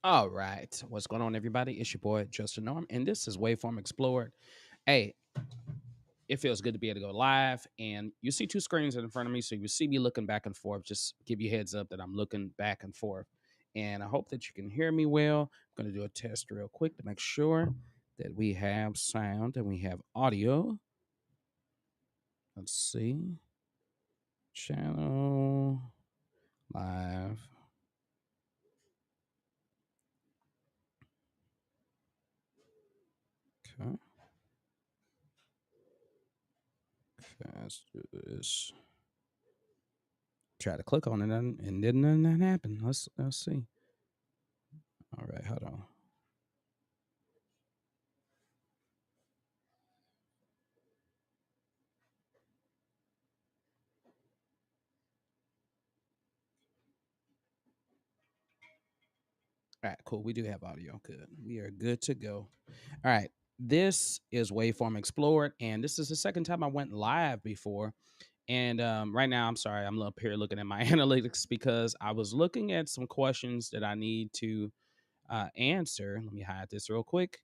All right. What's going on, everybody? It's your boy, Justin Norm, and this is Waveform Explored. Hey, it feels good to be able to go live. And you see two screens in front of me, so you see me looking back and forth. Just give you a heads up that I'm looking back and forth. And I hope that you can hear me well. I'm going to do a test real quick to make sure that we have sound and we have audio. Let's see. Channel live. Okay. Let's do this. Try to click on it and didn't nothing happen. Let's see. All right, hold on. All right, cool. We do have audio. Good. We are good to go. All right. This is Waveform Explored, and this is the second time I went live before. And right now, I'm sorry, I'm up here looking at my analytics because I was looking at some questions that I need to answer. Let me hide this real quick.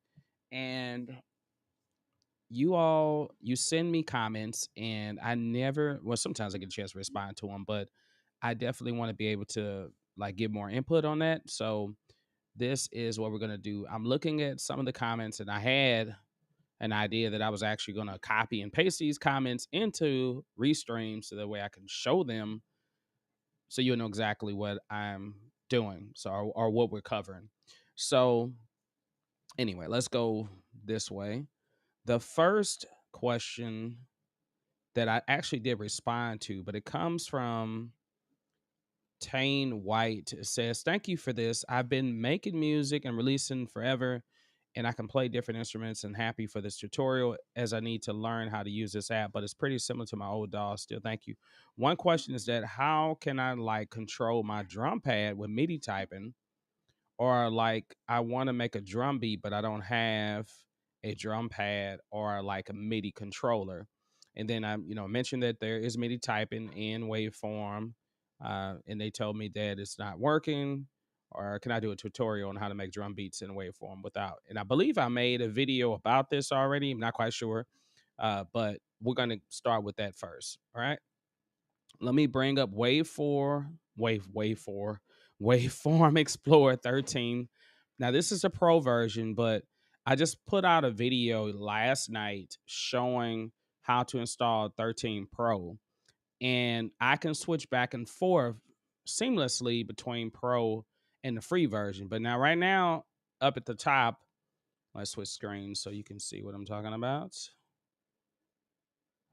And you send me comments, and I never, well, sometimes I get a chance to respond to them, but I definitely want to be able to like give more input on that. So this is what we're going to do. I'm looking at some of the comments, and I had an idea that I was actually going to copy and paste these comments into Restream so that way I can show them so you'll know exactly what I'm doing, so or what we're covering. So anyway, let's go this way. The first question that I actually did respond to, but it comes from Tane White. It says, "Thank you for this. I've been making music and releasing forever, and I can play different instruments and happy for this tutorial as I need to learn how to use this app, but it's pretty similar to my old DAW still. Thank you." One question is that how can I like control my drum pad with MIDI typing? Or like I want to make a drum beat, but I don't have a drum pad or like a MIDI controller. And then I, mentioned that there is MIDI typing in Waveform, and they told me that it's not working. Or can I do a tutorial on how to make drum beats in Waveform without? And I believe I made a video about this already. I'm not quite sure, but we're gonna start with that first. All right. Let me bring up Waveform Explorer 13. Now this is a pro version, but I just put out a video last night showing how to install 13 Pro, and I can switch back and forth seamlessly between Pro and the free version. But now right now up at the top, let's switch screens so you can see what I'm talking about.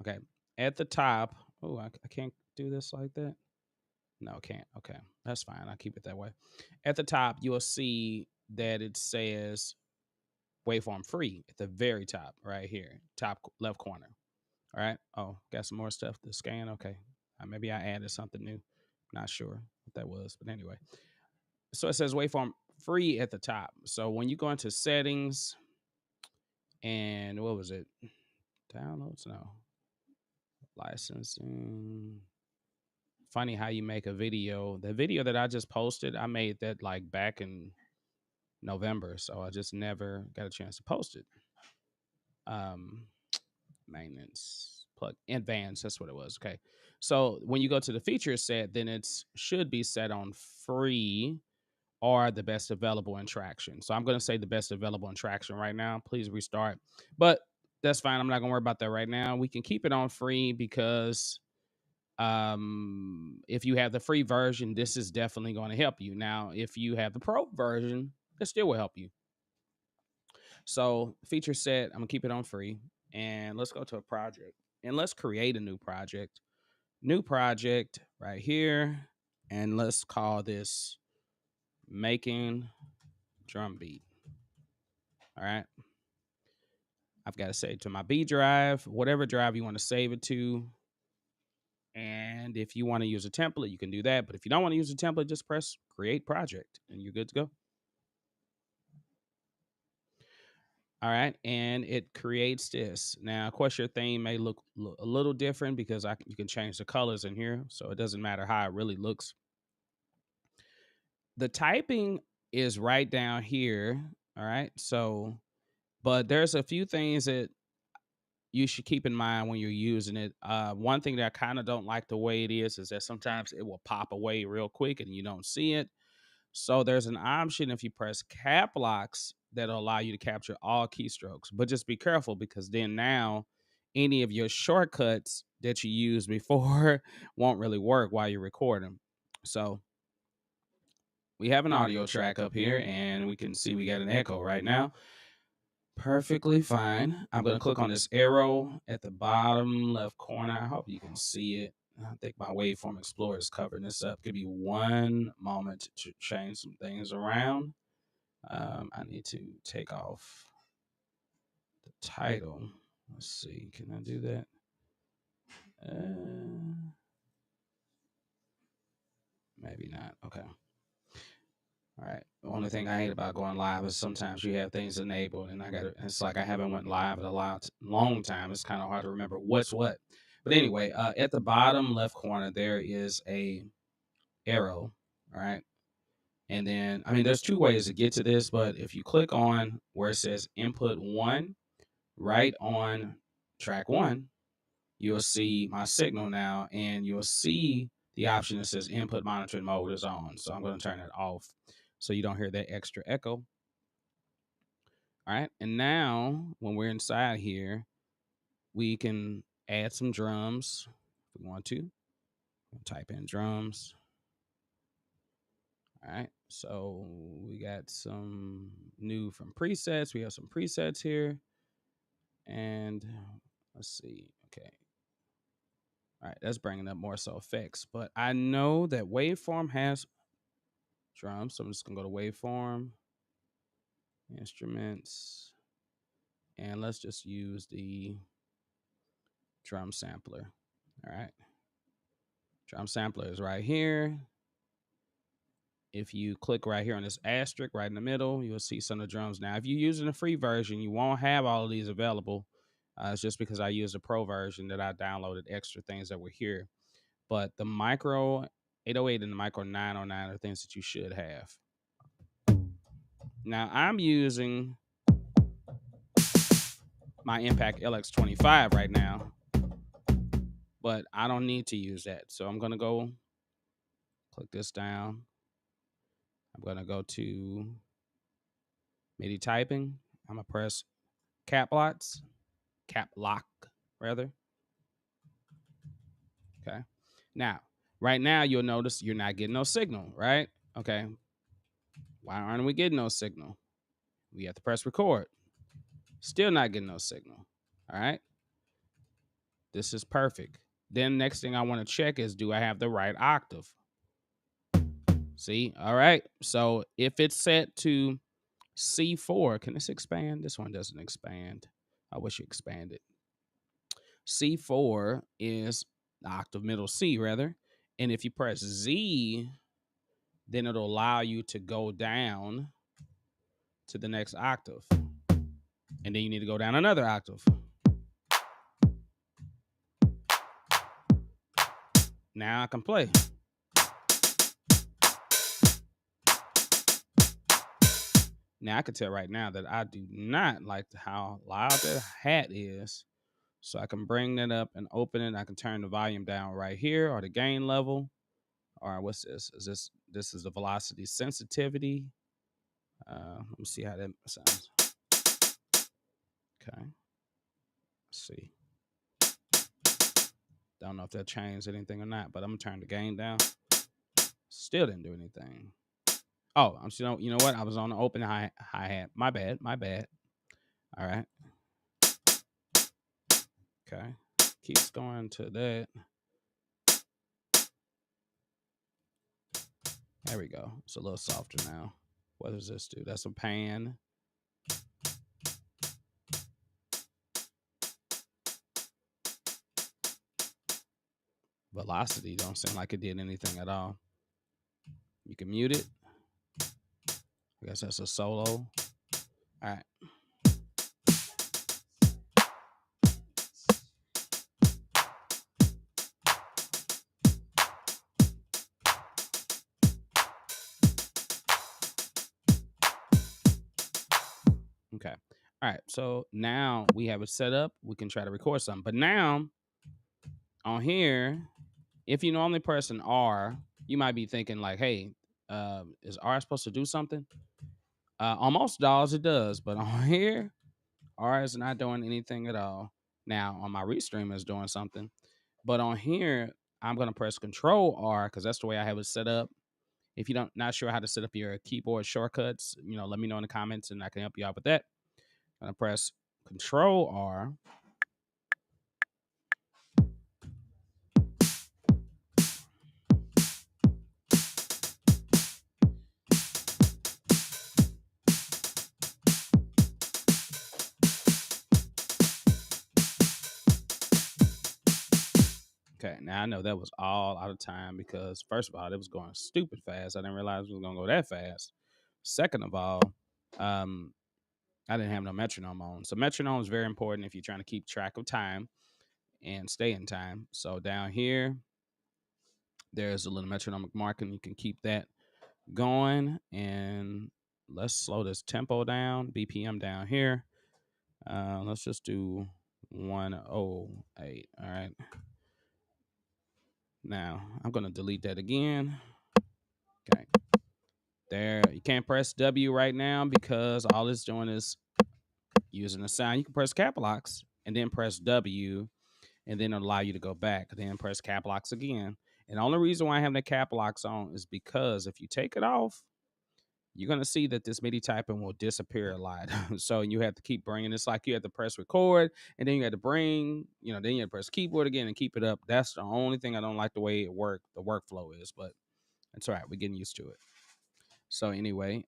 Okay, at the top, oh, I can't do this like that. No, can't. Okay, that's fine. I'll keep it that way. At the top, you'll see that it says waveform free at the very top, right here, top left corner. All right. Oh, got some more stuff to scan. Okay. Maybe I added something new. Not sure what that was, but anyway. So it says waveform free at the top. So when you go into settings and what was it? Downloads? No. Licensing. Funny how you make a video. The video that I just posted, I made that like back in November, so I just never got a chance to post it. Um, Maintenance plug advanced. That's what it was. Okay, so when you go to the feature set, then it should be set on free or the best available in Tracktion. So I'm going to say the best available in Tracktion right now. Please restart, but that's fine. I'm not going to worry about that right now. We can keep it on free because if you have the free version, this is definitely going to help you. Now if you have the pro version, it still will help you. So feature set, I'm gonna keep it on free, and let's go to a project and let's create a new project. New project right here, and let's call this making drum beat. All right. I've got to save to my B drive, whatever drive you want to save it to. And if you want to use a template, you can do that. But if you don't want to use a template, just press create project and you're good to go. All right, and it creates this. Now, of course, your theme may look a little different because you can change the colors in here, so it doesn't matter how it really looks. The typing is right down here. All right. So, but there's a few things that you should keep in mind when you're using it. One thing that I kind of don't like the way it is that sometimes it will pop away real quick and you don't see it. So there's an option if you press cap locks that'll allow you to capture all keystrokes. But just be careful because then now any of your shortcuts that you used before won't really work while you're recording. So we have an audio track up here and we can see we got an echo right now. Perfectly fine. I'm going to click on this arrow at the bottom left corner. I hope you can see it. I think my Waveform Explorer is covering this up. Give me one moment to change some things around. I need to take off the title. Let's see. Can I do that? Maybe not. Okay. All right. The only thing I hate about going live is sometimes you have things enabled, and it's like I haven't went live in a long time. It's kind of hard to remember what's what. But anyway, at the bottom left corner there is a arrow. All right. And then, I mean, there's two ways to get to this, but if you click on where it says input one, right on track one, you'll see my signal now, and you'll see the option that says input monitoring mode is on. So I'm going to turn it off so you don't hear that extra echo. All right. And now when we're inside here, we can add some drums if we want to. We'll type in drums. All right. So we got some new from presets. We have some presets here. And let's see. Okay. All right. That's bringing up more so effects. But I know that Waveform has drums. So I'm just going to go to Waveform, Instruments. And let's just use the drum sampler. All right. Drum sampler is right here. If you click right here on this asterisk right in the middle, you'll see some of the drums. Now, if you're using the free version, you won't have all of these available. It's just because I use the pro version that I downloaded extra things that were here. But the micro 808 and the micro 909 are things that you should have. Now, I'm using my Impact LX25 right now, but I don't need to use that. So I'm going to go click this down. I'm going to go to MIDI typing. I'm going to press cap lock rather. Okay. Now, right now, you'll notice you're not getting no signal, right? Okay. Why aren't we getting no signal? We have to press record. Still not getting no signal. All right. This is perfect. Then next thing I want to check is, do I have the right octave? See? All right. So if it's set to C4, can this expand? This one doesn't expand. I wish it expanded. C4 is the octave middle C, rather. And if you press Z, then it'll allow you to go down to the next octave. And then you need to go down another octave. Now I can play. Now I can tell right now that I do not like how loud the hat is. So I can bring that up and open it. I can turn the volume down right here, or the gain level. Or what's this? This is the velocity sensitivity. Let me see how that sounds. Okay. Let's see. Don't know if that changed anything or not, but I'm gonna turn the gain down. Still didn't do anything. Oh, I'm still. You know what? I was on the open hi hat. My bad. All right. Okay. Keeps going to that. There we go. It's a little softer now. What does this do? That's a pan. Velocity don't seem like it did anything at all. You can mute it. I guess that's a solo. All right. Okay. All right. So now we have it set up. We can try to record something. But now on here, if you normally press an R, you might be thinking like, "Hey, is R supposed to do something?" On most DAWs it does, but on here, R is not doing anything at all. Now on my Restream is doing something, but on here I'm gonna press Control R because that's the way I have it set up. If you don't not sure how to set up your keyboard shortcuts, let me know in the comments and I can help you out with that. I'm gonna press Control R. Okay, now I know that was all out of time because first of all, it was going stupid fast. I didn't realize it was gonna go that fast. Second of all, um, I didn't have no metronome on. So metronome is very important if you're trying to keep track of time and stay in time. So down here, there's a little metronomic marking. You can keep that going. And let's slow this tempo down, BPM down here. Let's just do 108. All right. Now I'm going to delete that again. Okay. There. You can't press W right now because all it's doing is using the sound. You can press cap locks and then press W and then it'll allow you to go back. Then press cap locks again. And the only reason why I have the cap locks on is because if you take it off, you're going to see that this MIDI typing will disappear a lot. So you have to keep bringing. It's like you have to press record and then you have to bring, then you have to press keyboard again and keep it up. That's the only thing I don't like the way the workflow is, but it's all right. We're getting used to it. So anyway,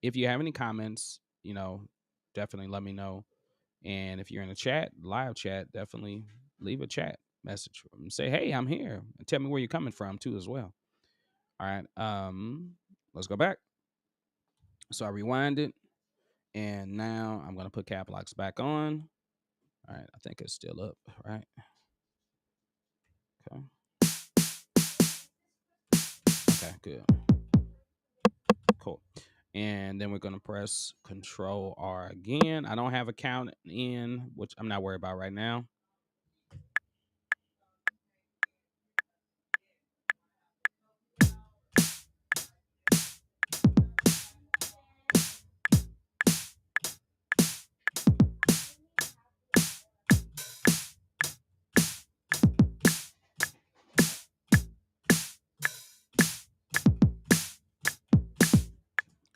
if you have any comments, definitely let me know. And if you're in a chat, live chat, definitely leave a chat message and say, "Hey, I'm here," and tell me where you're coming from too as well. All right. Let's go back. So I rewind it, and now I'm gonna put cap locks back on. All right. I think it's still up, right? Okay. Okay. Good. Cool. And then we're gonna press Control R again. I don't have a count in, which I'm not worried about right now.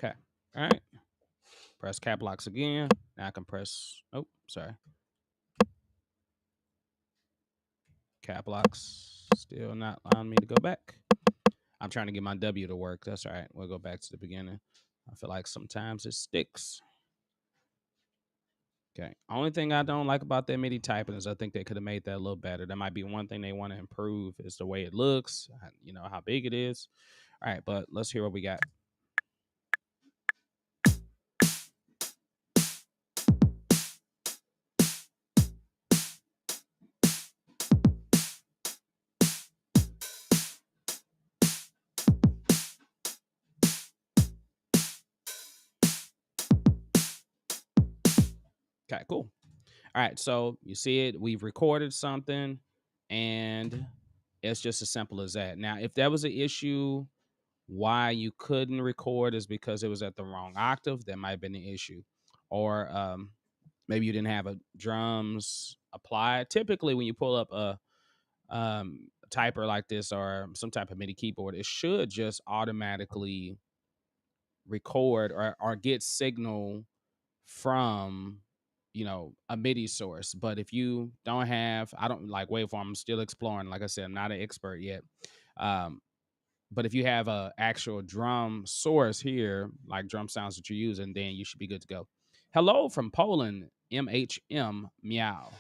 Okay. All right. Press cap locks again. Now I can press. Oh, sorry. Cap locks still not allowing me to go back. I'm trying to get my W to work. That's all right. We'll go back to the beginning. I feel like sometimes it sticks. Okay. Only thing I don't like about that MIDI typing is I think they could have made that a little better. That might be one thing they want to improve is the way it looks, how big it is. All right, but let's hear what we got. Okay, cool. All right, so you see it. We've recorded something, and it's just as simple as that. Now, if that was an issue, why you couldn't record is because it was at the wrong octave. That might have been the issue, or maybe you didn't have a drums applied. Typically, when you pull up a typer like this or some type of MIDI keyboard, it should just automatically record or get signal from a MIDI source. But if you don't have, I don't like waveform, I'm still exploring. Like I said, I'm not an expert yet. But if you have a actual drum source here, like drum sounds that you're using, then you should be good to go. Hello from Poland, MHM Meow.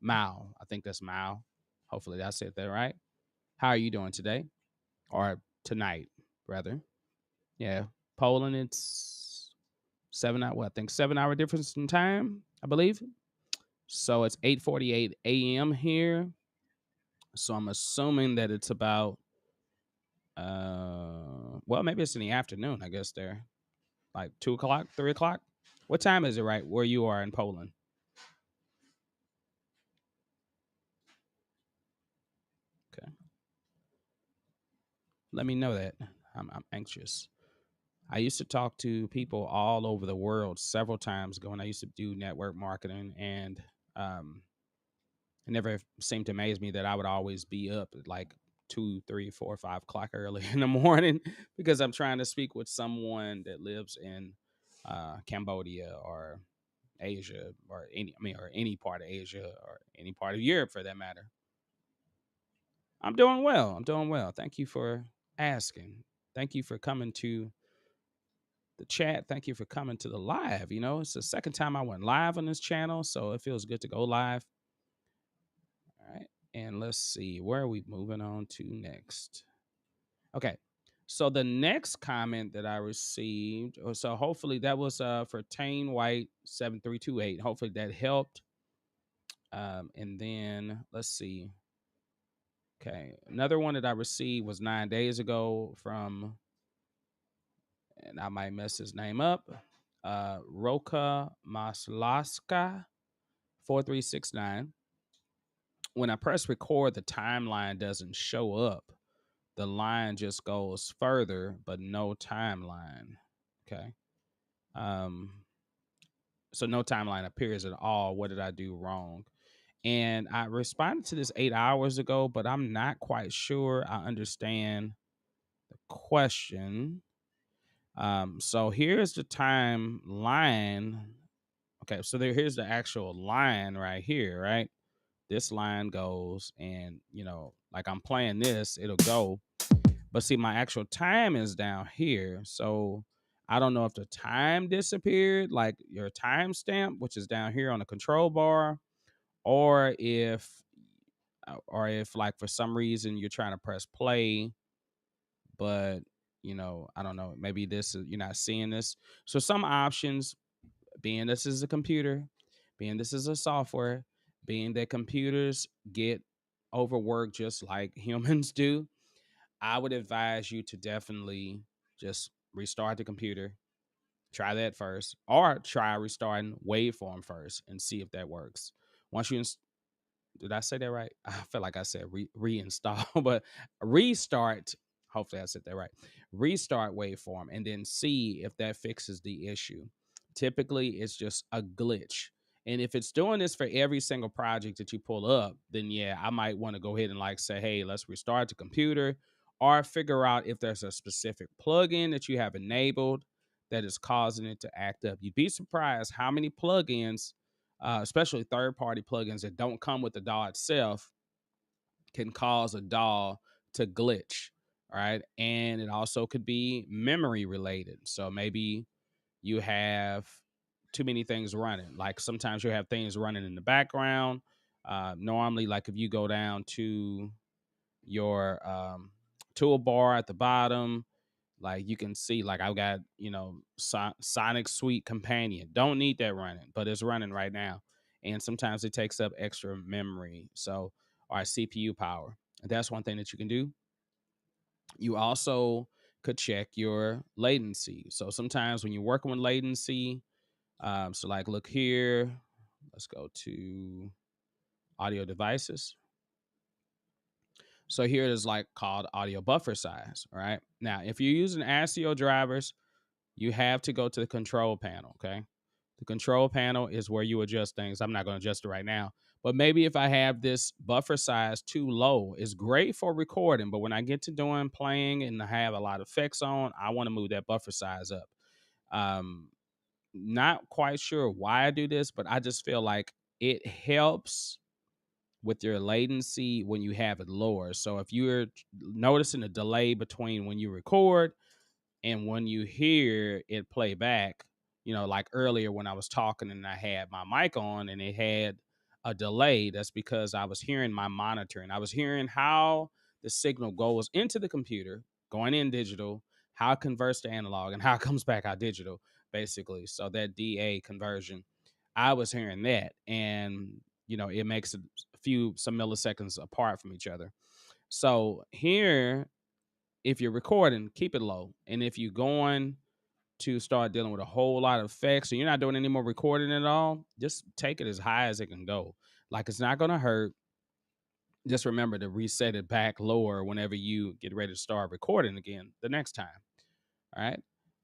Mao. I think that's Mao. Hopefully I said that right. How are you doing today? Or tonight, rather. Yeah. Poland, it's 7 hour, I think 7 hour difference in time, I believe. So it's 8:48 a.m. here. So I'm assuming that it's about well, maybe it's in the afternoon, I guess there. Like 2 o'clock, 3 o'clock. What time is it right where you are in Poland? Okay. Let me know that. I'm anxious. I used to talk to people all over the world several times ago when I used to do network marketing, and um, it never seemed to amaze me that I would always be up at like 2, 3, 4, 5 o'clock early in the morning because I'm trying to speak with someone that lives in Cambodia or Asia or any part of Asia or any part of Europe for that matter. I'm doing well. I'm doing well. Thank you for asking. Thank you for coming to the chat. Thank you for coming to the live. It's the second time I went live on this channel, so it feels good to go live. All right. And let's see, where are we moving on to next? Okay. So the next comment that I received, so hopefully that was for Tane White 7328. Hopefully that helped. And then let's see. Okay. Another one that I received was 9 days ago from, and I might mess his name up. Roka Maslaska 4369. When I press record, the timeline doesn't show up. The line just goes further, but no timeline. Okay. Um, so no timeline appears at all. What did I do wrong? And I responded to this 8 hours ago, but I'm not quite sure I understand the question. So here's the timeline. Okay, so here's the actual line right here, right? This line goes, and like I'm playing this, it'll go. But see, my actual time is down here. So I don't know if the time disappeared, like your timestamp, which is down here on the control bar, or if like for some reason you're trying to press play, but I don't know, maybe you're not seeing this. So some options, being this is a computer, being this is a software, being that computers get overworked just like humans do, I would advise you to definitely just restart the computer. Try that first, or try restarting Waveform first and see if that works. Once you did I say that right? I feel like I said reinstall, but restart. Hopefully, I said that right. Restart Waveform and then see if that fixes the issue. Typically, it's just a glitch. And if it's doing this for every single project that you pull up, then yeah, I might want to go ahead and like say, hey, let's restart the computer, or figure out if there's a specific plugin that you have enabled that is causing it to act up. You'd be surprised how many plugins, especially third-party plugins that don't come with the DAW itself, can cause a DAW to glitch. All right. And it also could be memory related. So maybe you have too many things running. Like sometimes you have things running in the background. Normally, like if you go down to your toolbar at the bottom, like you can see, like I've got, Sonic Suite Companion. Don't need that running, but it's running right now. And sometimes it takes up extra memory. So, or CPU power. And that's one thing that you can do. You also could check your latency. So sometimes when you're working with latency, so like look here, let's go to audio devices. So here it is like called audio buffer size. All right. Now, if you're using ASIO drivers, you have to go to the control panel. Okay. The control panel is where you adjust things. I'm not going to adjust it right now, but maybe if I have this buffer size too low, it's great for recording. But when I get to doing playing and I have a lot of effects on, I want to move that buffer size up. Not quite sure why I do this, but I just feel like it helps with your latency when you have it lower. So if you're noticing a delay between when you record and when you hear it play back, like earlier when I was talking and I had my mic on and it had a delay, that's because I was hearing my monitor and I was hearing how the signal goes into the computer, going in digital, how it converts to analog and how it comes back out digital, basically. So that DA conversion, I was hearing that. And, it makes it some milliseconds apart from each other. So here, if you're recording, keep it low. And if you're going to start dealing with a whole lot of effects and you're not doing any more recording at all, just take it as high as it can go. Like it's not gonna hurt. Just remember to reset it back lower whenever you get ready to start recording again the next time. All right.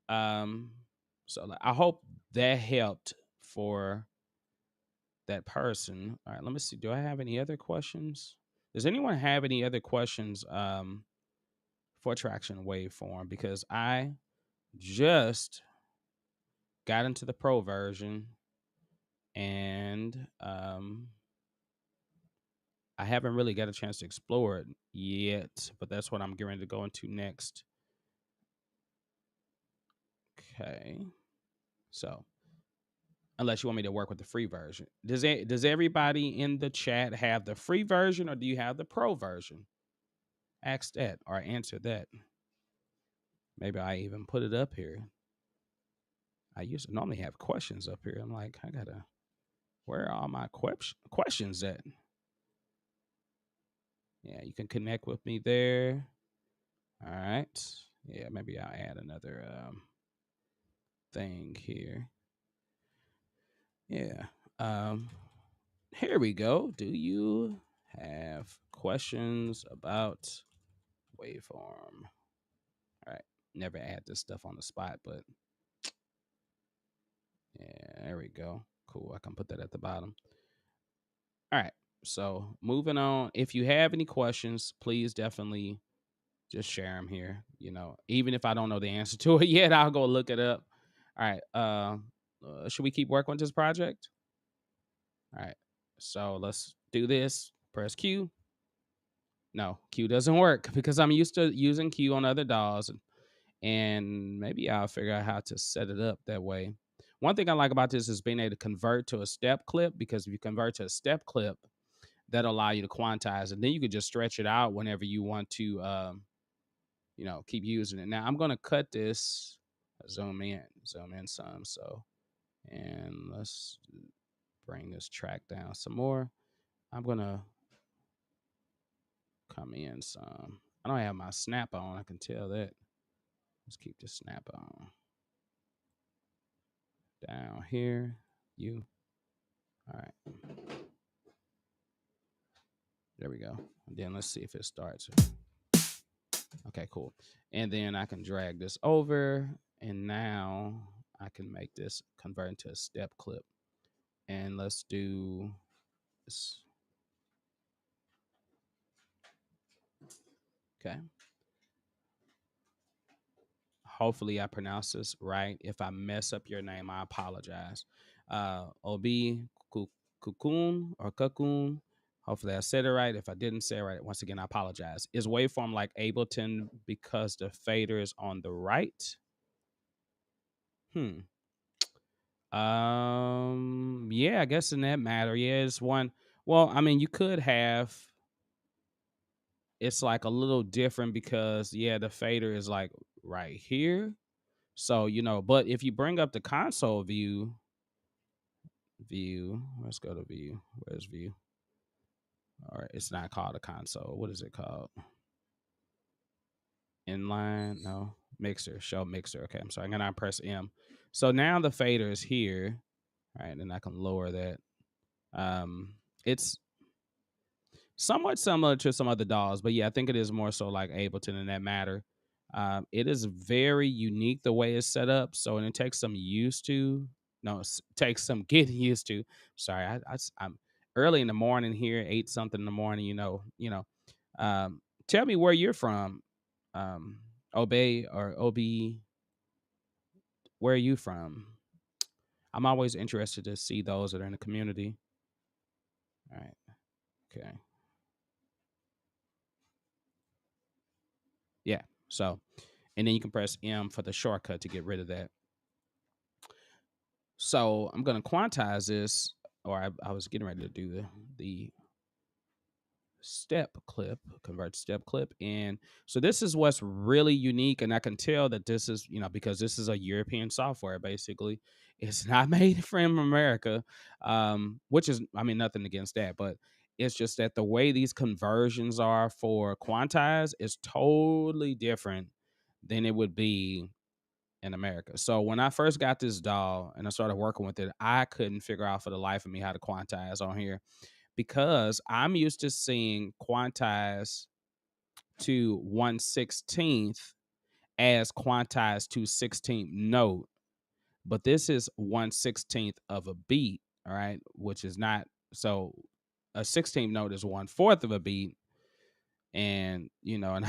Um, I hope that helped for that person. All right, let me see. Do I have any other questions? Does anyone have any other questions for Tracktion Waveform? Because I just got into the pro version and I haven't really got a chance to explore it yet, but that's what I'm getting to go into next. Okay. So, unless you want me to work with the free version. Does everybody in the chat have the free version or do you have the pro version? Ask that or answer that. Maybe I even put it up here. I used to normally have questions up here. I'm like, where are all my questions at? Yeah, you can connect with me there. All right. Yeah, maybe I'll add another thing here. Yeah. Here we go. Do you have questions about waveform? All right. Never add this stuff on the spot, but yeah, there we go. Cool. I can put that at the bottom. All right. So moving on. If you have any questions, please definitely just share them here. You know, even if I don't know the answer to it yet, I'll go look it up. All right. Should we keep working with this project? All right. So let's do this. Press Q. No, Q doesn't work because I'm used to using Q on other DAWs, and maybe I'll figure out how to set it up that way. One thing I like about this is being able to convert to a step clip, because if you convert to a step clip, that'll allow you to quantize, and then you could just stretch it out whenever you want to, keep using it. Now I'm gonna cut this, zoom in some, and let's bring this track down some more. I'm gonna come in some. I don't have my snap on. I can tell that. Let's keep the snap on. Down here, you. All right. There we go. And then let's see if it starts. Okay, cool. And then I can drag this over, and now I can make this convert into a step clip. And let's do this. Okay. Hopefully I pronounce this right. If I mess up your name, I apologize. Obi Kukun or Kukun. Hopefully I said it right. If I didn't say it right, once again, I apologize. Is waveform like Ableton because the fader is on the right? Yeah, I guess in that matter, yeah, it's one. Well, I mean, you could have. It's like a little different because yeah, the fader is like right here. So but if you bring up the console view, let's go to view. Where's view? All right, it's not called a console. What is it called? Inline? No, mixer. Show mixer. Okay, I'm sorry. I'm gonna press M. So now the fader is here. All right, and I can lower that. It's somewhat similar to some other DAWs, but yeah, I think it is more so like Ableton in that matter. It is very unique the way it's set up, so and it takes some used to. No, it takes some getting used to. Sorry, I'm early in the morning here, 8 something in the morning. Tell me where you're from, Obey or Ob. Where are you from? I'm always interested to see those that are in the community. All right, okay. Yeah. So, and then you can press M for the shortcut to get rid of that. So I'm going to quantize this, or I was getting ready to do the step clip, convert step clip. And so this is what's really unique. And I can tell that this is, because this is a European software, basically. It's not made from America, which is, I mean, nothing against that, but it's just that the way these conversions are for quantize is totally different than it would be in America. So when I first got this DAW and I started working with it, I couldn't figure out for the life of me how to quantize on here because I'm used to seeing quantize to 1/16th as quantized to 16th note, but this is 1/16th of a beat, all right, which is not so. A 16th note is 1/4 of a beat, and and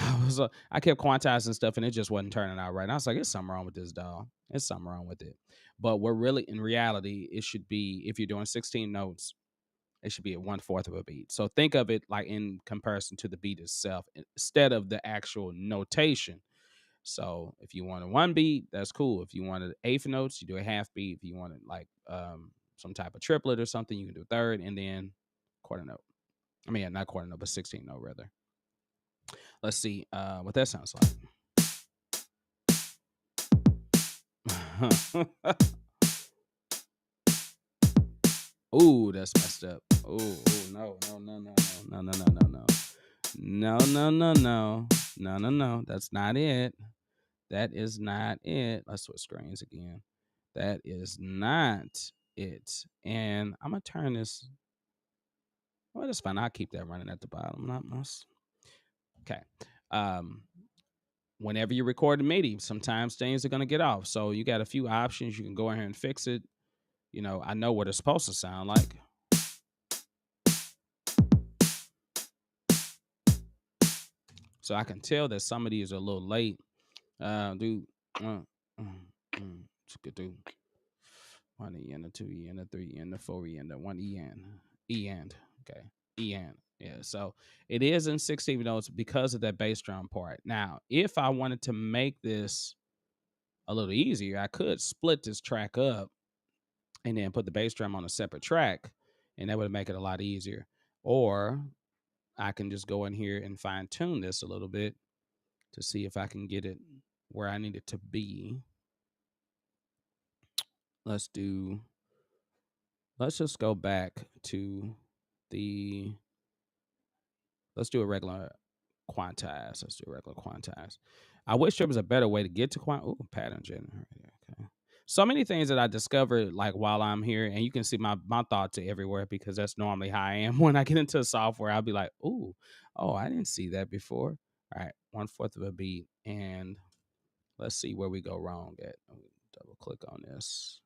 I kept quantizing stuff, and it just wasn't turning out right. And I was like, "It's something wrong with this dog. It's something wrong with it." But we're really, in reality, it should be, if you're doing 16 notes, it should be at 1/4 of a beat. So think of it like in comparison to the beat itself instead of the actual notation. So if you wanted one beat, that's cool. If you wanted eighth notes, you do a half beat. If you wanted like some type of triplet or something, you can do a third and then quarter note. I mean, not quarter note, but 16 note rather. Let's see what that sounds like. Ooh, that's messed up. Ooh, no. No. That's not it. That is not it. Let's switch screens again. That is not it. And I'm gonna turn this. Well, that's fine. I'll keep that running at the bottom. Not much. Okay. Whenever you record a MIDI, sometimes things are gonna get off. So you got a few options. You can go ahead and fix it. I know what it's supposed to sound like. So I can tell that some of these are a little late. Do 1 E and a 2 E and a 3 E and a 4 E and a 1 E and okay, E and yeah. So it is in 16 notes because of that bass drum part. Now, if I wanted to make this a little easier, I could split this track up and then put the bass drum on a separate track, and that would make it a lot easier. Or I can just go in here and fine tune this a little bit to see if I can get it where I need it to be. Let's just go back to let's do a regular quantize. Let's do a regular quantize. I wish there was a better way to get to pattern generator. Okay. So many things that I discovered like while I'm here, and you can see my thoughts are everywhere because that's normally how I am when I get into software. I'll be like, oh, I didn't see that before. All right, 1/4 of a beat, and let's see where we go wrong at. Double click on this.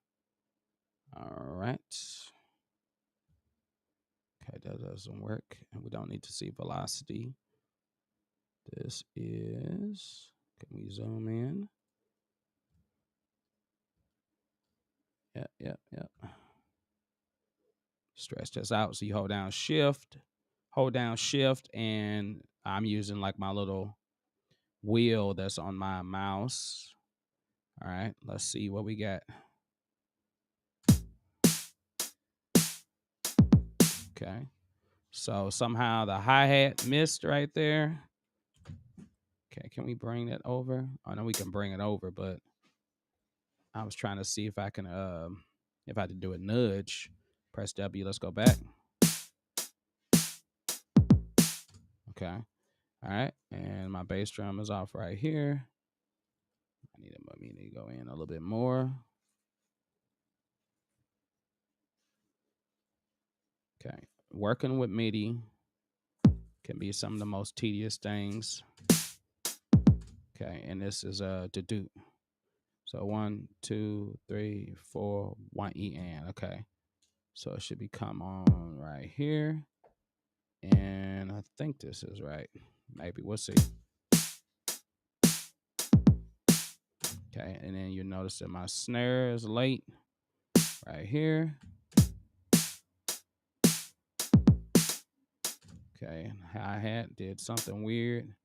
All right. Okay, that doesn't work, and we don't need to see velocity. This is, can we zoom in? Yep. Stretch this out. So you hold down shift, and I'm using like my little wheel that's on my mouse. All right, let's see what we got. Okay, so somehow the hi-hat missed right there. Okay, can we bring that over? I know we can bring it over, but I was trying to see if I can do a nudge. Press W, let's go back. Okay. All right. And my bass drum is off right here. I need to go in a little bit more. Okay. Working with MIDI can be some of the most tedious things. Okay. And this is to do. So 1, 2, 3, 4, 1 E and. Okay. So it should be come on right here. And I think this is right. Maybe we'll see. Okay, and then you notice that my snare is late right here. Okay, hi-hat did something weird.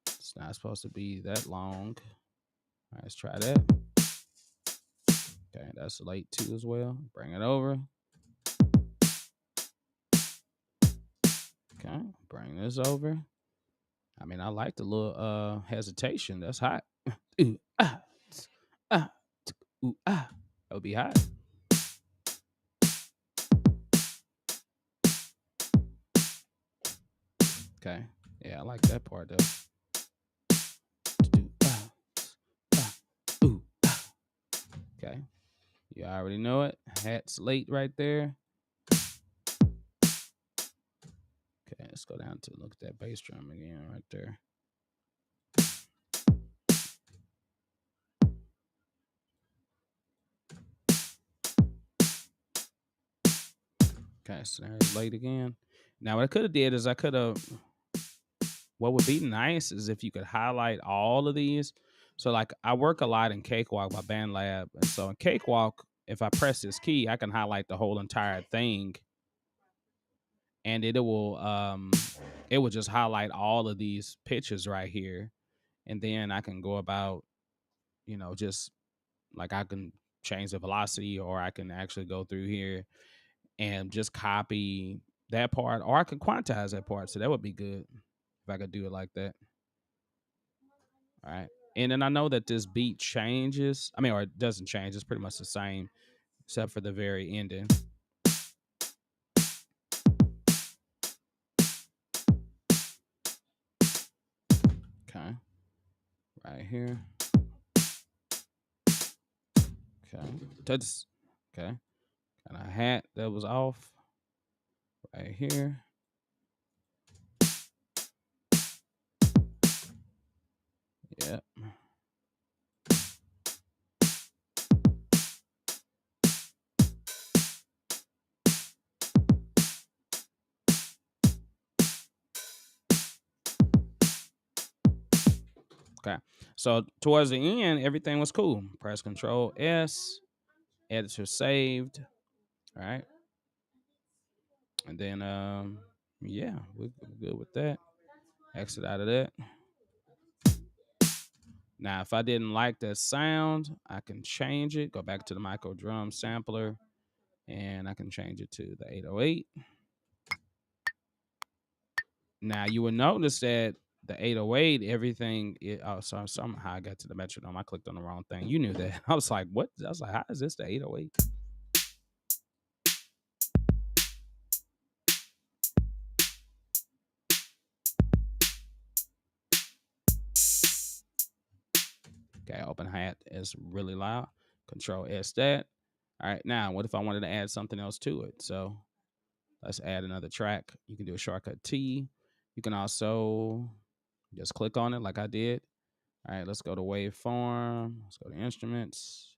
It's not supposed to be that long. All right, let's try that. Okay, that's late too as well. Bring it over. Okay, bring this over. I mean, I like the little hesitation. That's hot. Ooh, ooh, that would be hot. Okay, yeah, I like that part though. Ooh, Okay. You already know it. Hat's late right there. Okay, let's go down to look at that bass drum again right there. Okay, so there's late again. Now what I could have did is what would be nice is if you could highlight all of these. So like I work a lot in Cakewalk by BandLab. And so in Cakewalk, if I press this key, I can highlight the whole entire thing. And it will just highlight all of these pictures right here. And then I can go about, just like I can change the velocity, or I can actually go through here and just copy that part, or I could quantize that part. So that would be good if I could do it like that. All right. And then I know that this beat changes. I mean, or it doesn't change. It's pretty much the same, except for the very ending. Okay. Right here. Okay. That's okay. And a hat that was off. Right here. Yep. Okay. So towards the end, everything was cool. Press Control S. Editor saved. All right. And then yeah, we're good with that. Exit out of that. Now, if I didn't like that sound, I can change it. Go back to the micro drum sampler, and I can change it to the 808. Now, you will notice that the 808, everything. So somehow I got to the metronome. I clicked on the wrong thing. You knew that. I was like, what? I was like, how is this the 808? Okay, open hat is really loud. Control S that. All right, now what if I wanted to add something else to it? So let's add another track. You can do a shortcut T. You can also just click on it like I did. All right, let's go to waveform. Let's go to instruments.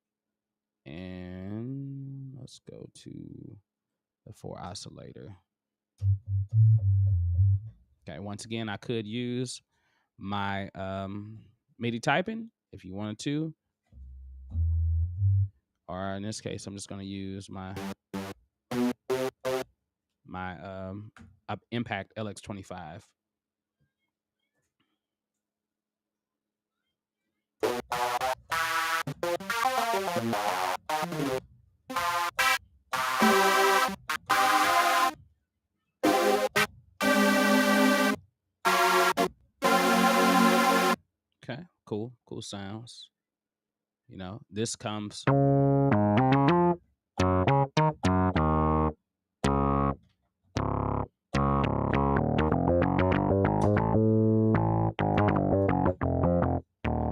And let's go to the 4 oscillator. Okay, once again, I could use my MIDI typing if you wanted to. Or in this case, I'm just going to use my Impact LX25. Okay, cool sounds. This comes.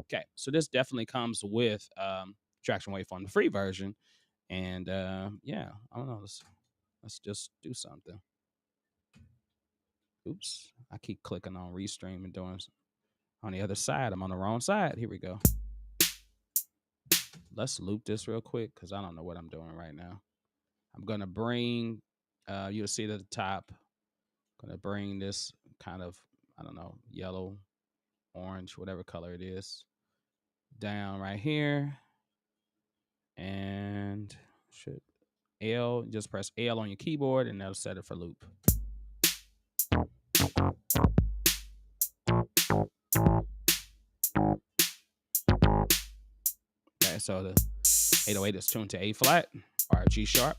Okay, so this definitely comes with Tracktion Waveform, the free version, and yeah, I don't know. Let's just do something. Oops, I keep clicking on Restream and doing on the other side. I'm on the wrong side. Here we go. Let's loop this real quick because I don't know what I'm doing right now. I'm gonna bring. You'll see it at the top. I'm gonna bring this kind of, I don't know, yellow, orange, whatever color it is, down right here, and should L. Just press L on your keyboard, and that'll set it for loop. Okay, so the 808 is tuned to A flat or G sharp.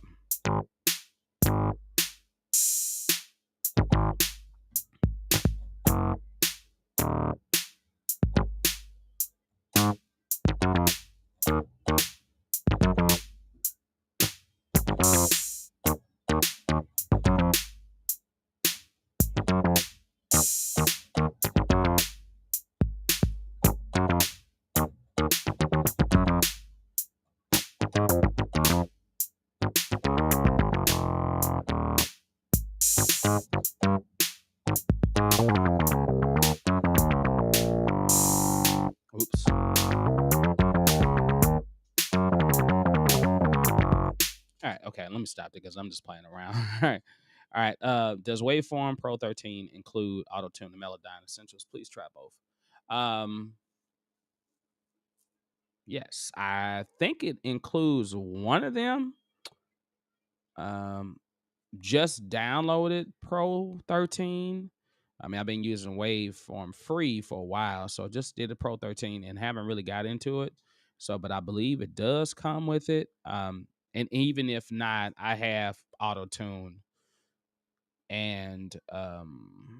Oops. All right, okay, let me stop it because I'm just playing around. All right. All right. Does Waveform Pro 13 include auto tune and Melodyne Essentials? Please try both. Um, yes, I think it includes one of them. Um, just downloaded Pro 13. I mean, I've been using Waveform free for a while, so just did the Pro 13 and haven't really got into it. So, but I believe it does come with it. And even if not, I have auto tune and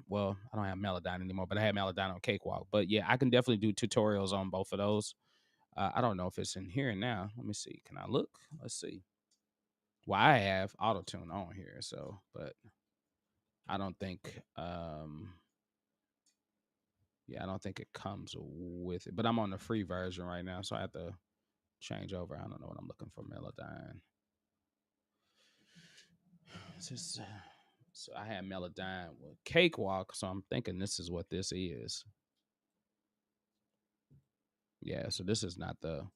well, I don't have Melodyne anymore, but I have Melodyne on Cakewalk. But yeah, I can definitely do tutorials on both of those. I don't know if it's in here now. Let me see. Can I look? Let's see. Well, I have auto tune on here, so but I don't think yeah, I don't think it comes with it. But I'm on the free version right now, so I have to change over. I don't know what I'm looking for. Melodyne. It's just, so I had Melodyne with Cakewalk, so I'm thinking this is what this is. Yeah, so this is not the.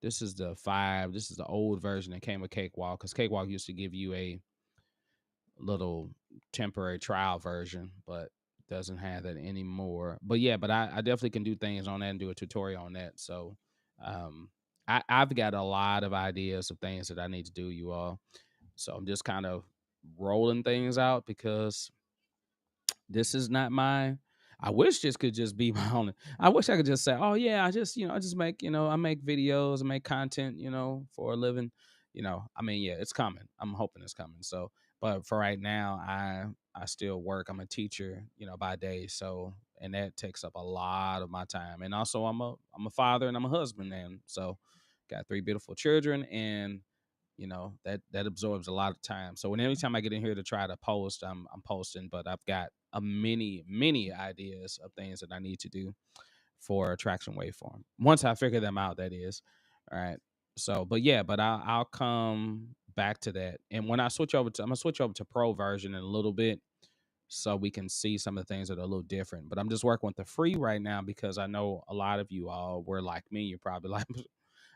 This is the 5. This is the old version that came with Cakewalk because Cakewalk used to give you a little temporary trial version, but doesn't have that anymore. But yeah, but I definitely can do things on that and do a tutorial on that. So I've got a lot of ideas of things that I need to do, you all. So I'm just kind of rolling things out because this is not my. I wish this could just be my own. I wish I could just say, "Oh yeah, I just make, I make videos, I make content, for a living." I mean, yeah, it's coming. I'm hoping it's coming. So, but for right now, I still work. I'm a teacher, by day. So, and that takes up a lot of my time. And also, I'm a father and I'm a husband, and so got 3 beautiful children, and that absorbs a lot of time. So when every time I get in here to try to post, I'm posting, but I've got a many ideas of things that I need to do for Tracktion Waveform. Once I figure them out, that is. All right. So, but yeah, but I'll come back to that. And when I'm gonna switch over to Pro version in a little bit, so we can see some of the things that are a little different. But I'm just working with the free right now because I know a lot of you all were like me. You're probably like,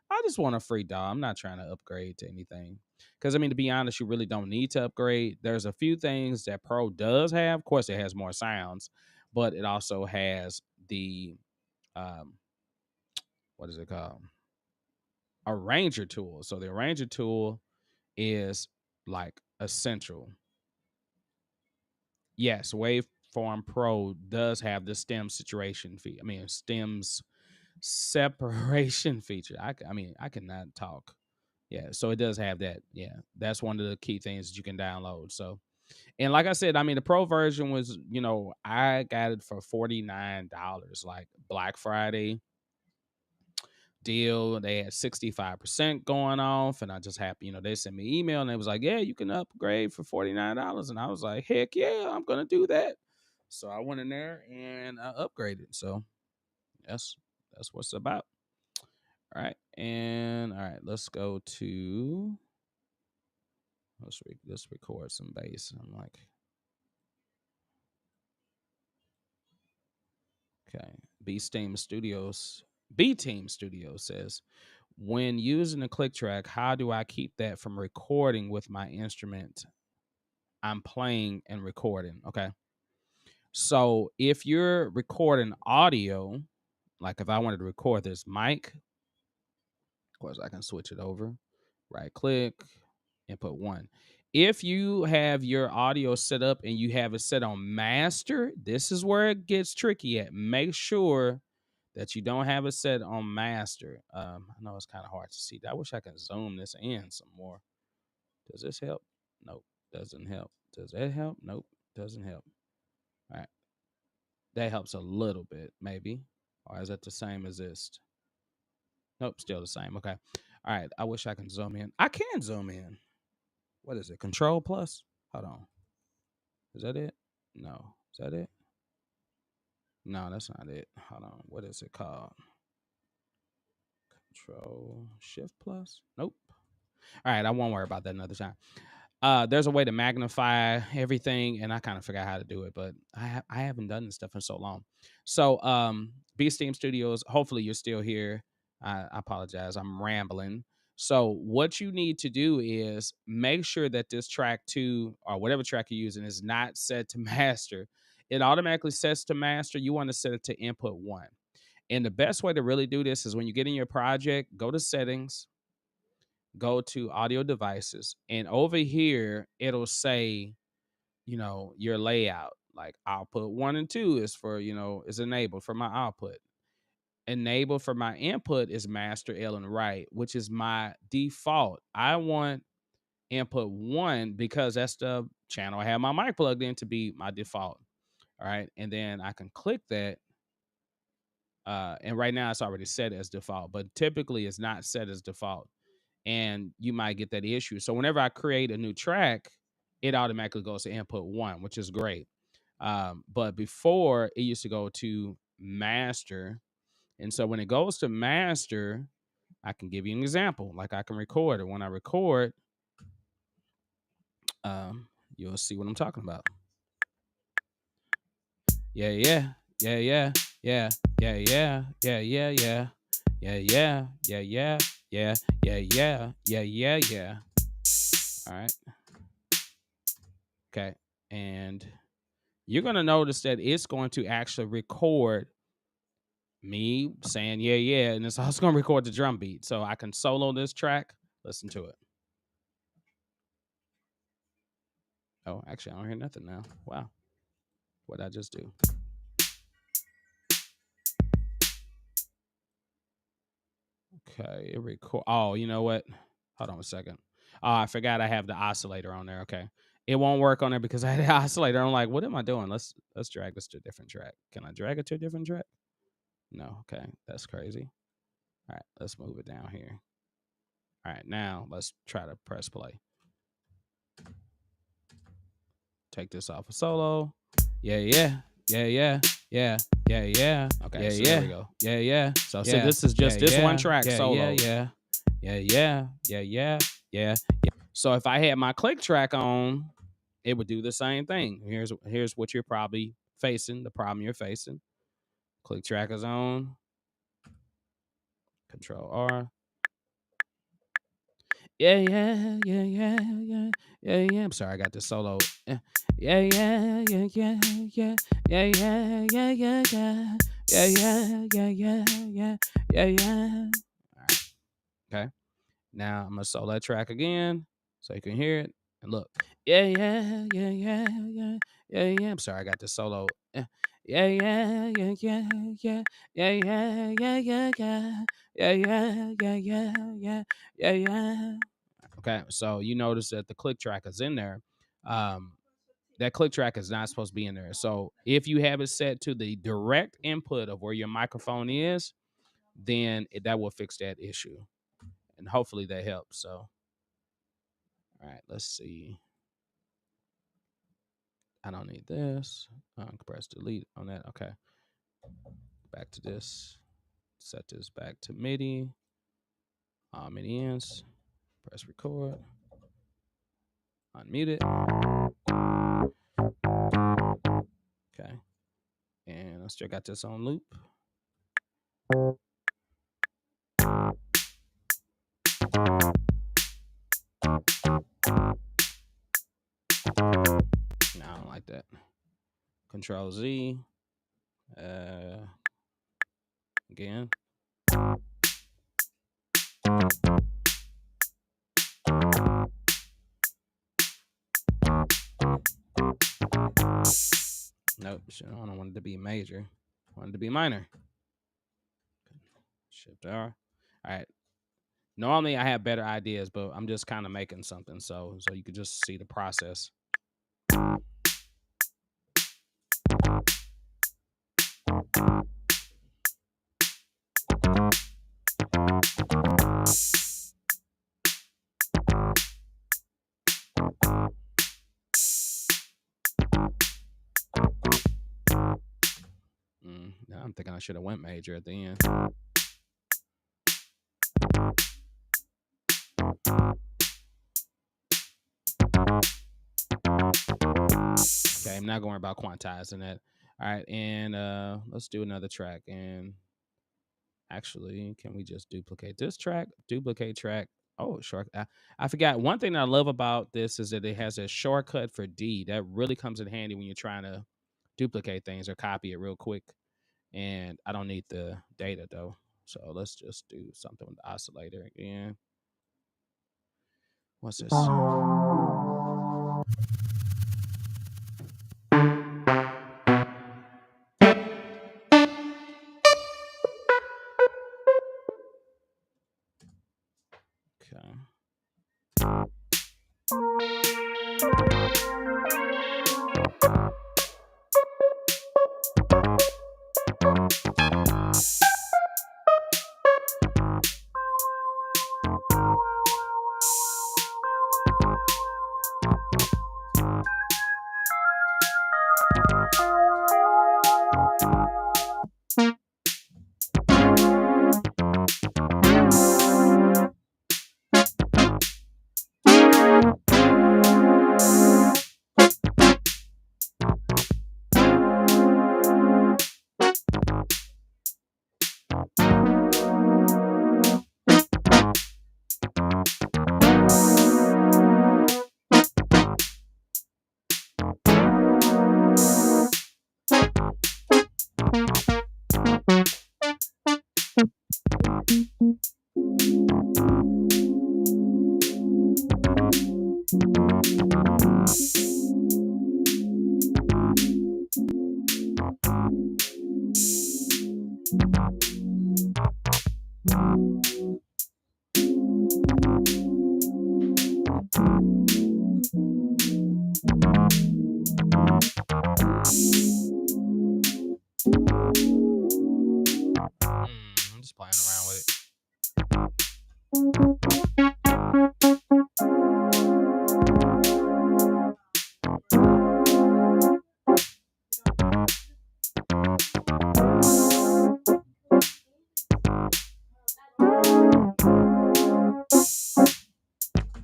I just want a free DAW. I'm not trying to upgrade to anything. Because, I mean, to be honest, you really don't need to upgrade. There's a few things that Pro does have. Of course, it has more sounds, but it also has the, um, what is it called? Arranger tool. So the Arranger tool is like essential. Yes, Waveform Pro does have the stem situation fee. I mean, stems separation feature. I mean, I cannot talk. Yeah, so it does have that. Yeah, that's one of the key things that you can download. So, and like I said, I mean, the pro version was, I got it for $49, like Black Friday deal. They had 65% going off, and I just happened, they sent me an email and it was like, yeah, you can upgrade for $49, and I was like, heck yeah, I'm gonna do that. So I went in there and I upgraded. So that's that's what's about. All right, and all right, let's go to let's record some bass. I'm like, okay. B Team Studios says, when using a click track, how do I keep that from recording with my instrument I'm playing and recording? Okay. So if you're recording audio, like if I wanted to record this mic, of course I can switch it over. Right click, input 1. If you have your audio set up and you have it set on master, this is where it gets tricky at. Make sure that you don't have it set on master. I know it's kind of hard to see. I wish I could zoom this in some more. Does this help? Nope, doesn't help. Does that help? Nope, doesn't help. All right, that helps a little bit, maybe. Or is that the same as this? Nope, still the same. Okay. All right, I wish I can zoom in. I can zoom in. What is it? Control plus? Hold on. Is that it? No. Is that it? No, that's not it. Hold on. What is it called? Control Shift plus? Nope. All right, I won't worry about that another time. There's a way to magnify everything, and I kind of forgot how to do it, but I haven't done this stuff in so long. So, Beast Team Studios. Hopefully, you're still here. I apologize. I'm rambling. So, what you need to do is make sure that this track 2 or whatever track you're using is not set to master. It automatically sets to master. You want to set it to input 1. And the best way to really do this is when you get in your project, go to settings, go to audio devices, and over here it'll say, your layout. Like output 1 and 2 is for, is enabled for my output. Enabled for my input is master L and right, which is my default. I want input 1 because that's the channel I have my mic plugged in to be my default. All right. And then I can click that. And right now it's already set as default, but typically it's not set as default. And you might get that issue. So whenever I create a new track, it automatically goes to input 1, which is great. But before it used to go to master. And so when it goes to master, I can give you an example. Like I can record it. When I record, you'll see what I'm talking about. Yeah, yeah, yeah, yeah, yeah, yeah, yeah, yeah, yeah, yeah, yeah, yeah, yeah, yeah, yeah, yeah, yeah, yeah, yeah, yeah. All right. Okay. And you're going to notice that it's going to actually record me saying, yeah, yeah. And it's also going to record the drum beat. So I can solo this track. Listen to it. Oh, actually, I don't hear nothing now. Wow. What'd I just do? Okay. It record. Oh, you know what? Hold on a second. Oh, I forgot I have the oscillator on there. Okay. It won't work on there because I had the oscillator. I'm like, what am I doing? Let's drag this to a different track. Can I drag it to a different track? No. Okay. That's crazy. All right. Let's move it down here. All right. Now let's try to press play. Take this off of solo. Yeah, yeah. Yeah, yeah. Yeah. Yeah, yeah. Okay. Yeah, so yeah. There we go. Yeah, yeah. So see, this is just this one track solo. Yeah, yeah. Yeah, yeah. Yeah, yeah. Yeah. So if I had my click track on, it would do the same thing. Here's what you're probably facing, the problem you're facing. Click track is on. Control R. Yeah, yeah, yeah, yeah, yeah, yeah, yeah. I'm sorry, I got this solo. Yeah, yeah, yeah, yeah, yeah, yeah, yeah, yeah, yeah, yeah, yeah, yeah, yeah, yeah, yeah, yeah, yeah. All right. Okay. Now I'm gonna solo that track again so you can hear it. And look. Yeah, yeah, yeah, yeah, yeah, yeah, yeah. I'm sorry, I got this solo. Yeah, yeah, yeah, yeah, yeah, yeah, yeah, yeah, yeah, yeah, yeah, yeah, yeah, yeah, yeah, yeah. Okay, so you notice that the click track is in there. That click track is not supposed to be in there. So if you have it set to the direct input of where your microphone is, then that will fix that issue. And hopefully that helps. So, all right, let's see. I don't need this. Press delete on that. Okay. Back to this. Set this back to MIDI. MIDI ends. Press record. Unmute it. Okay. And I still got this on loop. No, I don't like that. Control Z. Again. Nope, I don't want it to be major. I want it to be minor. Shift R. All right. Normally I have better ideas, but I'm just kind of making something so you can just see the process. Now I'm thinking I should have went major at the end. Okay, I'm not going to worry about quantizing that. All right, and let's do another track. And actually, can we just duplicate this track? Duplicate track. Oh, short. I forgot. One thing that I love about this is that it has a shortcut for D. That really comes in handy when you're trying to duplicate things or copy it real quick. And I don't need the data though. So let's just do something with the oscillator again. What's this? Okay. I'm just playing around with it.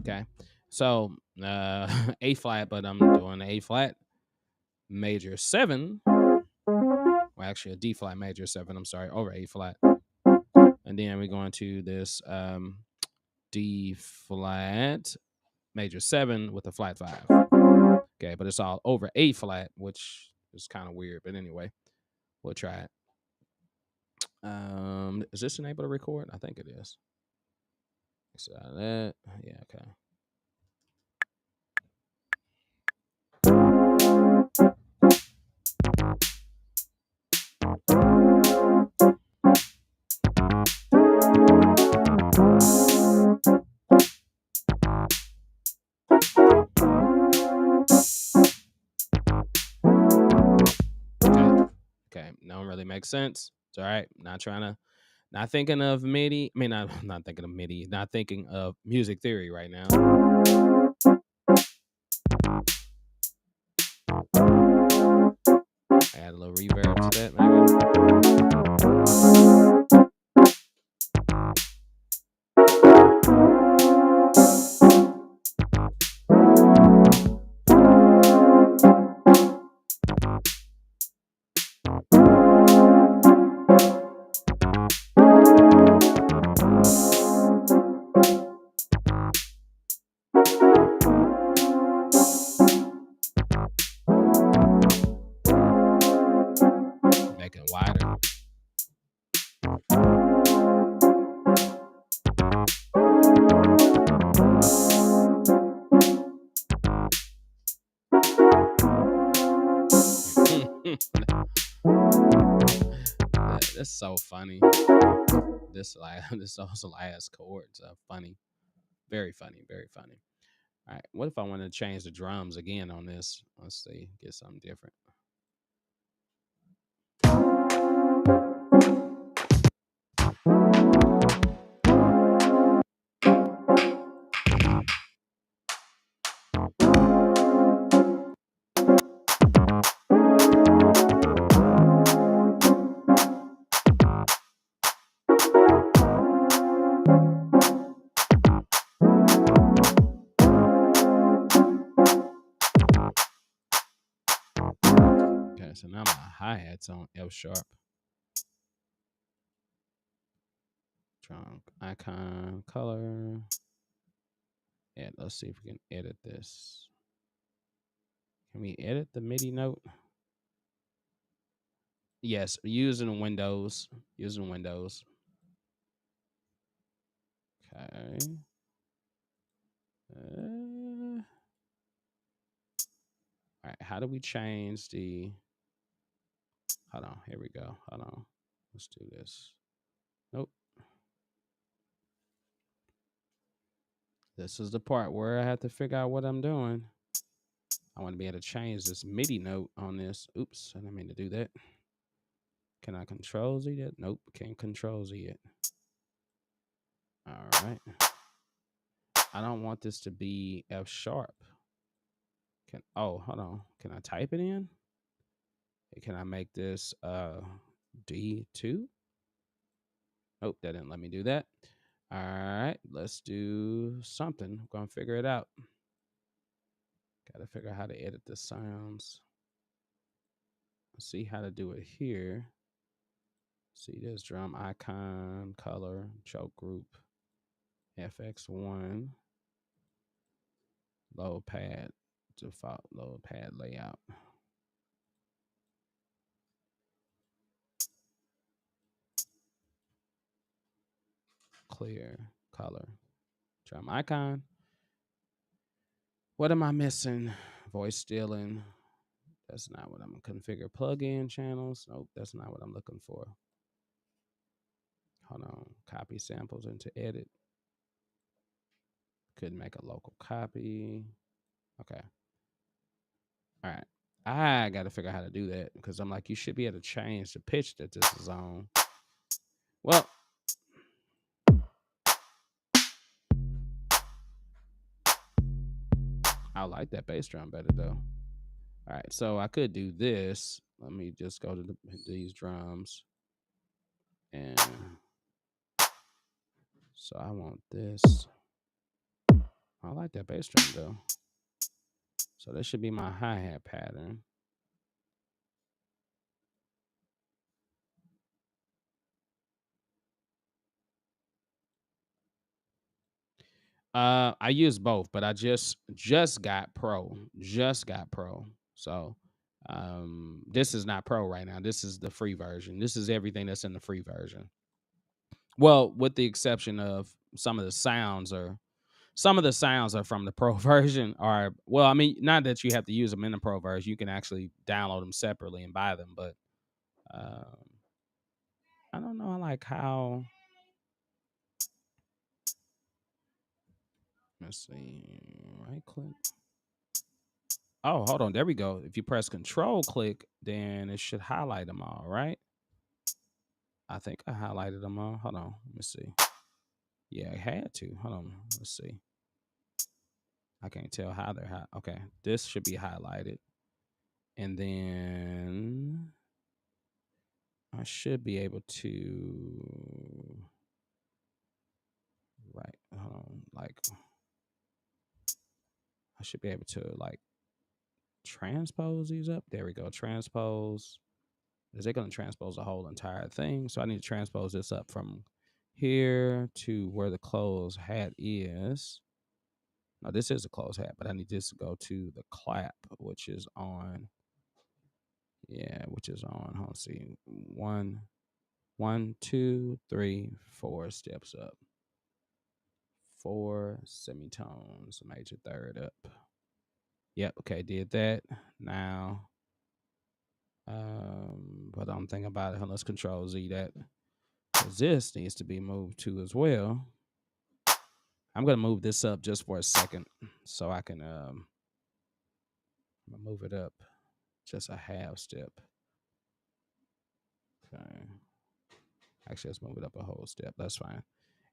Okay. So A flat, but I'm doing A flat major 7. Well, actually a D flat major 7, I'm sorry, over A flat. And then we're going to this D flat major 7 with a flat 5. Okay, but it's all over A flat, which is kind of weird. But anyway, we'll try it. Is this enabled to record? I think it is. So that, yeah, okay. Okay, don't really make sense. It's all right. Not thinking of MIDI. I mean, not thinking of MIDI. Not thinking of music theory right now. Add a little reverb to that, make it wider. That's so funny. This those last chords are funny. Very funny, very funny. All right, what if I want to change the drums again on this? Let's see, get something different. right, so now my hi-hat's on F sharp. Drum icon color. And let's see if we can edit this. Can we edit the MIDI note? Yes, using Windows. Using Windows. Okay. All right, how do we change the... Hold on, here we go. Hold on. Let's do this. Nope. This is the part where I have to figure out what I'm doing. I want to be able to change this MIDI note on this. Oops, I didn't mean to do that. Can I control Z that? Nope, can't control Z it. All right. I don't want this to be F sharp. Oh, hold on. Can I type it in? Can I make this D2? Nope, that didn't let me do that. All right, let's do something. I'm gonna figure it out. Gotta figure out how to edit the sounds. Let's see how to do it here. See this drum icon, color, choke group, FX1, low pad, default low pad layout. Clear, color, drum icon. What am I missing? Voice stealing. That's not what I'm gonna configure. Plugin channels. Nope, that's not what I'm looking for. Hold on. Copy samples into edit. Couldn't make a local copy. Okay. All right. I got to figure out how to do that because I'm like, you should be able to change the pitch that this is on. Well, I like that bass drum better though. All right. So I could do this. Let me just go to these drums. And so I want this. I like that bass drum though. So this should be my hi-hat pattern. I use both, but I just got pro. Just got pro. So this is not pro right now. This is the free version. This is everything that's in the free version. Well, with the exception of some of the sounds are from the pro version. Or well, I mean, not that you have to use them in the pro version. You can actually download them separately and buy them. But I don't know, like how. Let's see. Right click. Oh, hold on. There we go. If you press Control click, then it should highlight them all, right? I think I highlighted them all. Hold on. Let me see. Yeah, I had to. Hold on. Let's see. I can't tell how they're okay. This should be highlighted. And then I should be able to hold on, like I should be able to like transpose these up. There we go. Transpose. Is it going to transpose the whole entire thing? So I need to transpose this up from here to where the closed hat is. Now this is a closed hat, but I need this to go to the clap, which is on. Yeah, which is on. Let's see. 1, 2, 3, 4 steps up. 4 semitones, major third up. Yep, okay, did that. Now, but I'm thinking about it. Let's Control Z that. Because this needs to be moved to as well. I'm gonna move this up just for a second so I can move it up just a half step. Okay. Actually, let's move it up a whole step. That's fine.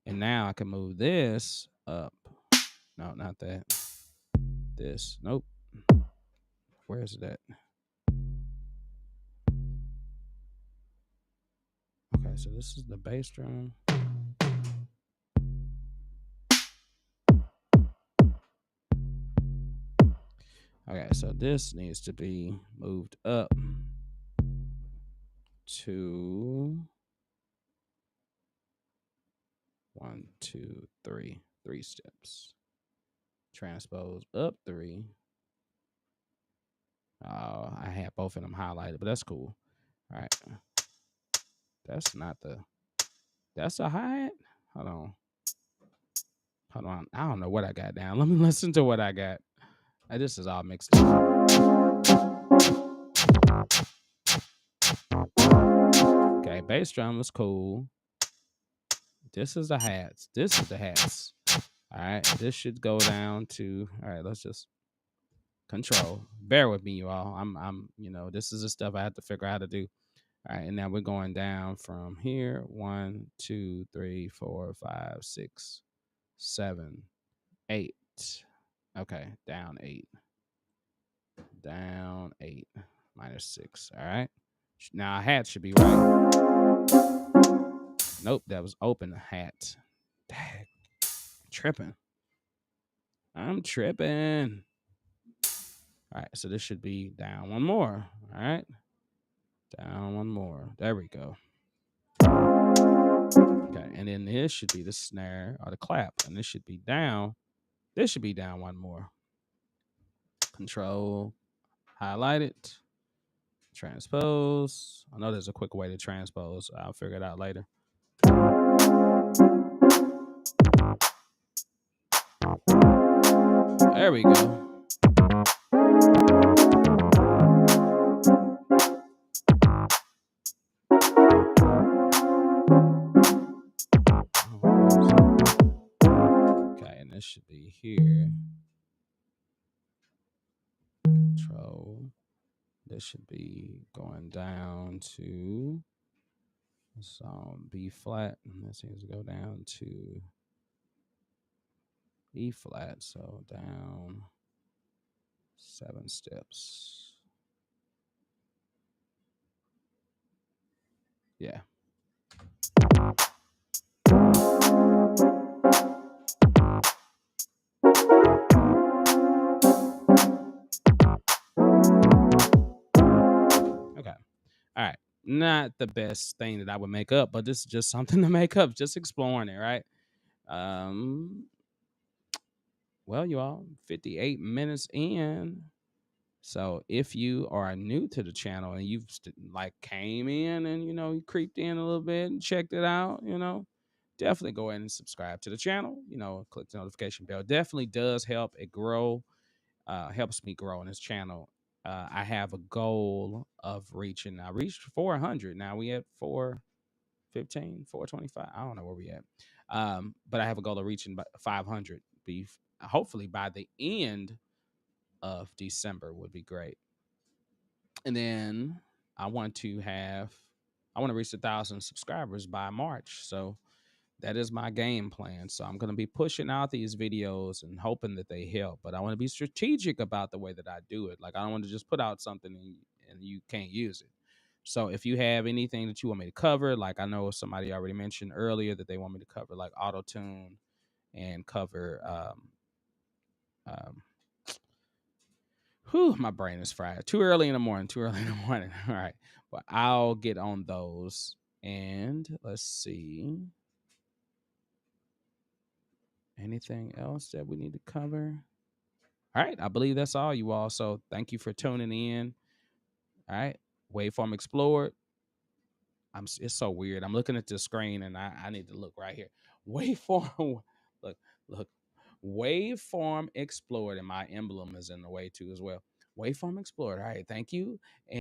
And now I can move this up. No, not that. This. Nope. Where is it at? Okay, so this is the bass drum. Okay, so this needs to be moved up 2, 1, 2, 3, 3 steps. Transpose up 3. I had both of them highlighted, but that's cool. All right. That's not the, that's a hi-hat? Hold on. Hold on. I don't know what I got down. Let me listen to what I got. This is all mixed up. Okay, bass drum is cool. This is the hats. This is the hats. All right, this should go down to, all right, let's just control. Bear with me, you all. I'm, this is the stuff I have to figure out how to do. All right, and now we're going down from here. 1, 2, 3, 4, 5, 6, 7, 8. Okay, down 8. Down 8. -6. All right. Now a hat should be right. Nope, that was open hat. Dang. Tripping. I'm tripping. All right, so this should be down 1 more. All right. Down 1 more. There we go. Okay, and then this should be the snare or the clap, and this should be down. This should be down 1 more. Control, highlight it, transpose. I know there's a quick way to transpose. I'll figure it out later. There we go. Okay, and this should be here. Control. This should be going down to B flat. And this needs to go down to E flat. So down 7 steps. Yeah. Okay. All right. Not the best thing that I would make up, but this is just something to make up, just exploring it, right? Well, you all, 58 minutes in. So if you are new to the channel and you've came in and you creeped in a little bit and checked it out, definitely go ahead and subscribe to the channel. Click the notification bell. Definitely does help it grow. Helps me grow on this channel. I have a goal of reaching. I reached 400. Now we at 415, 425. I don't know where we at. But I have a goal of reaching 500. Hopefully by the end of December would be great. And then I want to reach 1,000 subscribers by March. So that is my game plan. So I'm going to be pushing out these videos and hoping that they help. But I want to be strategic about the way that I do it. Like, I don't want to just put out something and you can't use it. So if you have anything that you want me to cover, like I know somebody already mentioned earlier that they want me to cover, like auto-tune and cover my brain is fried. Too early in the morning. All right. But I'll get on those. And let's see. Anything else that we need to cover? All right. I believe that's all, you all. So thank you for tuning in. All right. Waveform explored. It's so weird. I'm looking at the screen and I need to look right here. Waveform. Look. Waveform explored, and my emblem is in the way too as well. Waveform explored. All right. Thank you.